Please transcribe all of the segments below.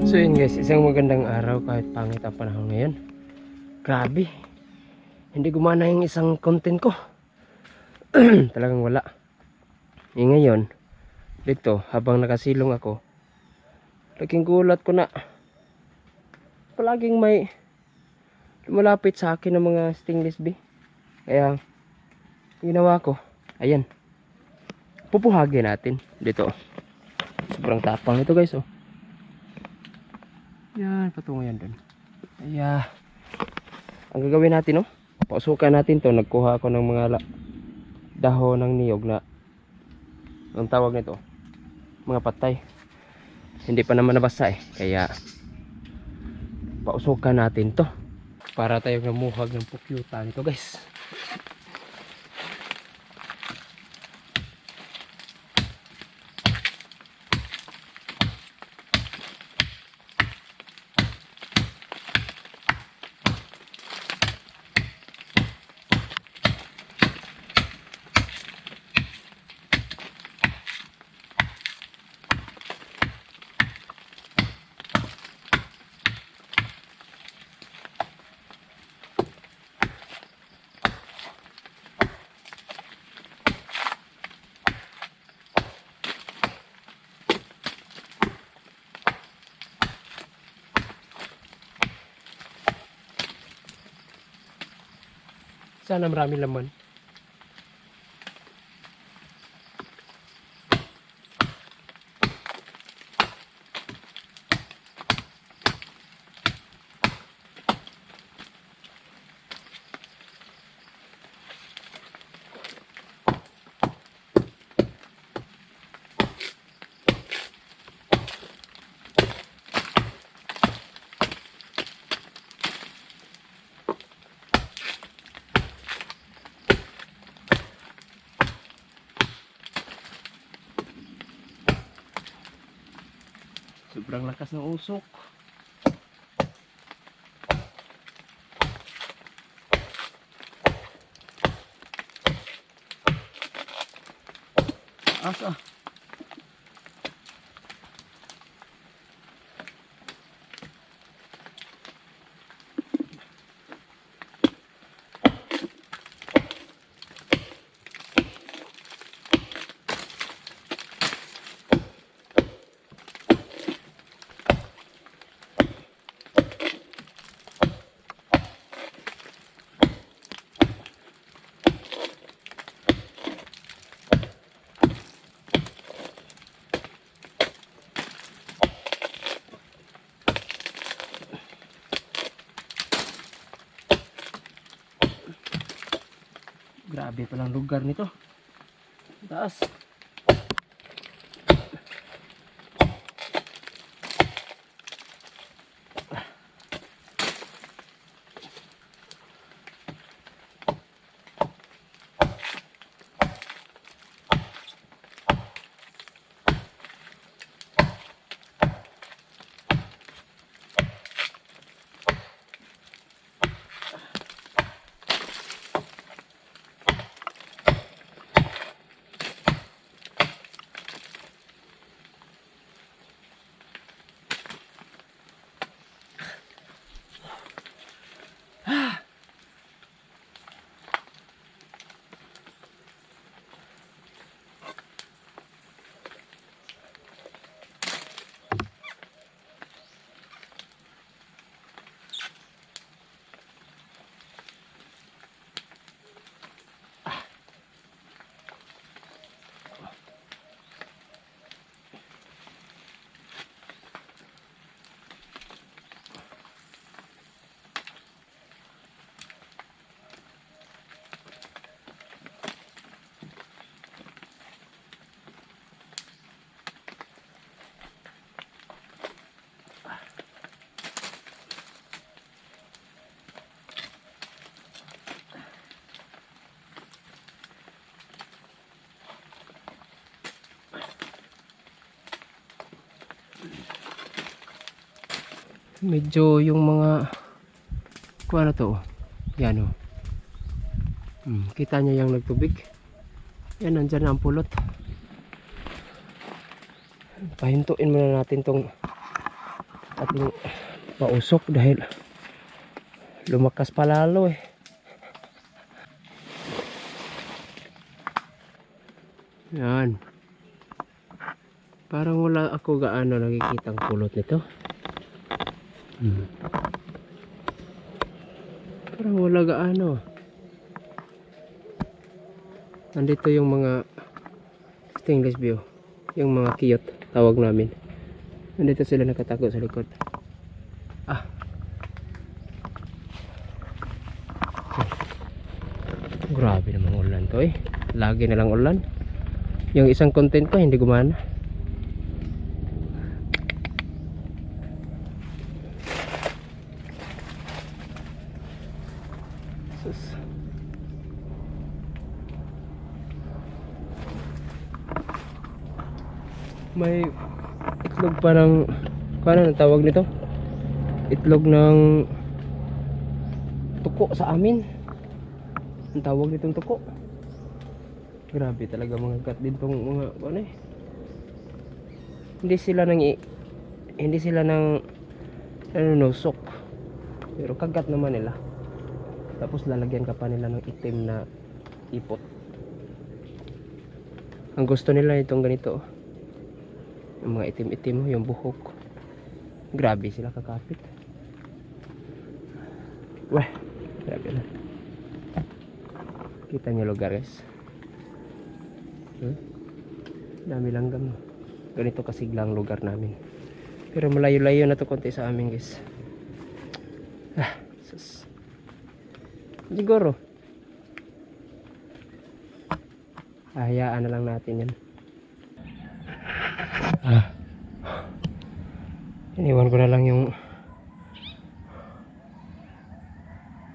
So yun guys, isang magandang araw kahit pangit ang panahon ngayon. Grabe, hindi gumana yung isang content ko. Talagang wala. Ngayon, dito habang nakasilong ako, laging gulat ko na palaging may lumalapit sa akin ng mga stingless bee. Kaya ginawa ko, ayan, pupuhagin natin dito. Sobrang tapang ito guys, oh. Yan, patungo yan dun. Kaya ang gagawin natin, oh, pausukan natin to. Nagkuha ako ng mga dahon ng niyog na ang tawag nito, mga patay. Hindi pa naman nabasa eh. Kaya pausukan natin to para tayong namuhag ng pukyuta nito guys. Sana marami laman. Sobrang lakas ng usok. Asa? Grabe palang lugar nito. Taas. Medyo yung mga kung ano to, yan o. Kita niya yung nagtubig. Yan, nandyan na ang pulot. Pahintuin muna natin tong ating pausok dahil lumakas pa lalo eh. Yan. Parang wala ako gaano nakikitang pulot nito. Parang wala gaano. Nandito yung mga stainless view. Yung mga kiyot tawag namin. Nandito sila nakatago sa likod. Grabe namang ulan to eh. Lagi na lang ulan. Yung isang content ko hindi gumana. Sus. May itlog pa ng ano ang tawag nito? Itlog ng tuko sa amin. Ang tawag nitong tuko. Grabe talaga mga gat din tong mga ano eh. Hindi sila nang nanunusok. Pero kagat naman nila. Tapos lalagyan ka pa nila ng itim na ipot. Ang gusto nila itong ganito. Yung mga itim-itim, yung buhok. Grabe sila kakapit. Weh, grabe na. Kita nyo lugar guys. Dami langgam. Ganito kasiglang lugar namin. Pero malayo-layo na to konti sa amin guys. Sus. Siguro hayaan na lang natin yan. Iniwan ko na lang yung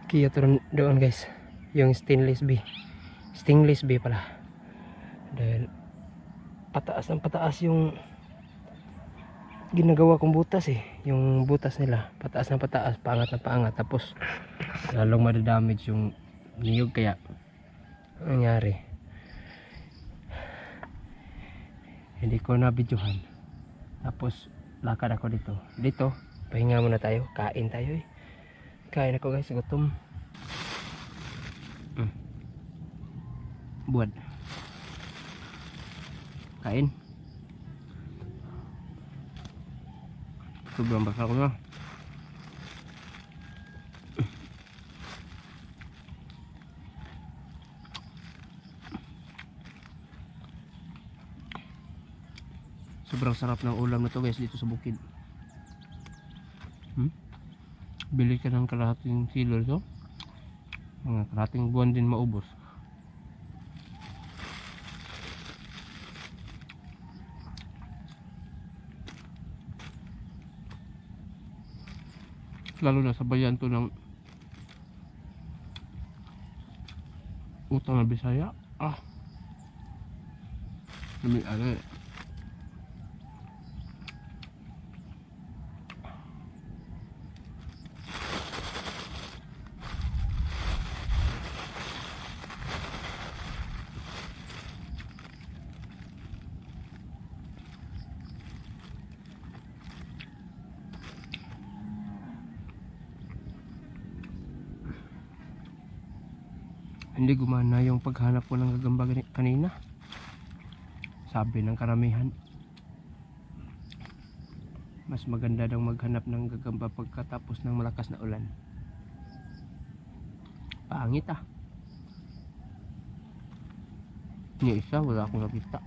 kiyot doon guys. Yung stainless B pala. Dahil pataas ng pataas yung ginagawa kong butas eh. Yung butas nila pataas ng pataas, paangat na paangat. Tapos lalong madadamage yung niyog. Kaya nangyari, hindi ko na videohan. Tapos lakad ako dito pahinga muna tayo, kain tayo eh. Kain ako guys, gutom. Buat kain. Sobrang basa ko na. Sobrang sarap ng ulam na to guys dito sa bukid. Bili ka ng kalahating kilo ito. Mga kalahating buwan din maubos. Lalo na sa bayan to ng utang na Bisaya. Dami. Hindi gumana yung paghanap ko ng gagamba kanina. Sabi ng karamihan, mas maganda daw maghanap ng gagamba pagkatapos ng malakas na ulan. Pangit Yung isa wala akong nakita.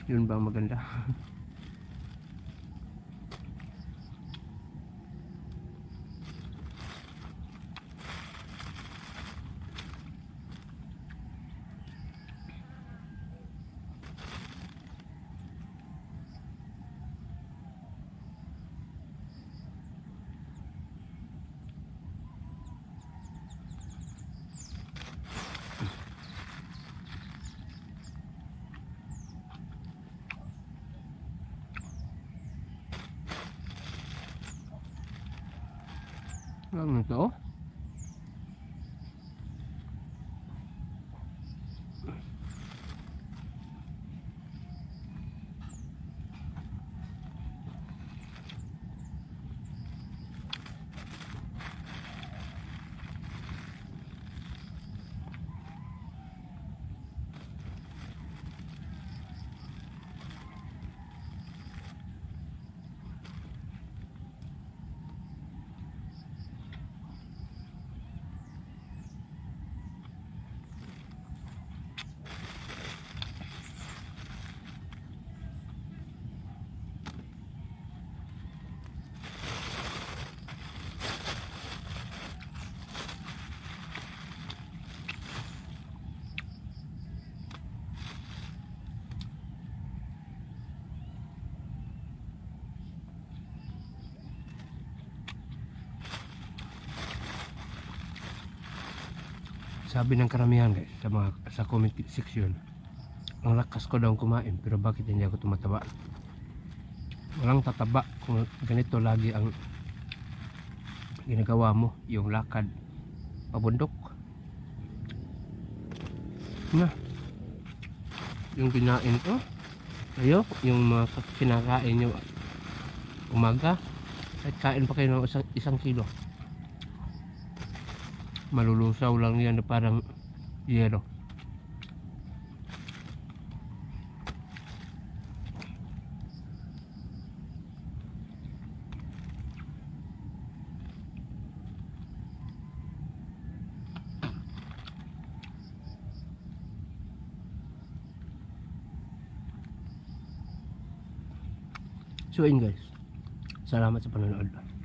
Yun ba ang maganda? Ano ito? Sabi ng karamihan guys sa comment section, ang lakas ko daw kumain pero bakit hindi ako tumataba? Walang tataba kung ganito lagi ang ginagawa mo, yung lakad pabundok na yung kinain ko ayo, yung mga kinakain nyo umaga at kain pa kayo ng isang kilo, malulusaw lang yan na parang yelo. So yun guys, salamat sa panonood.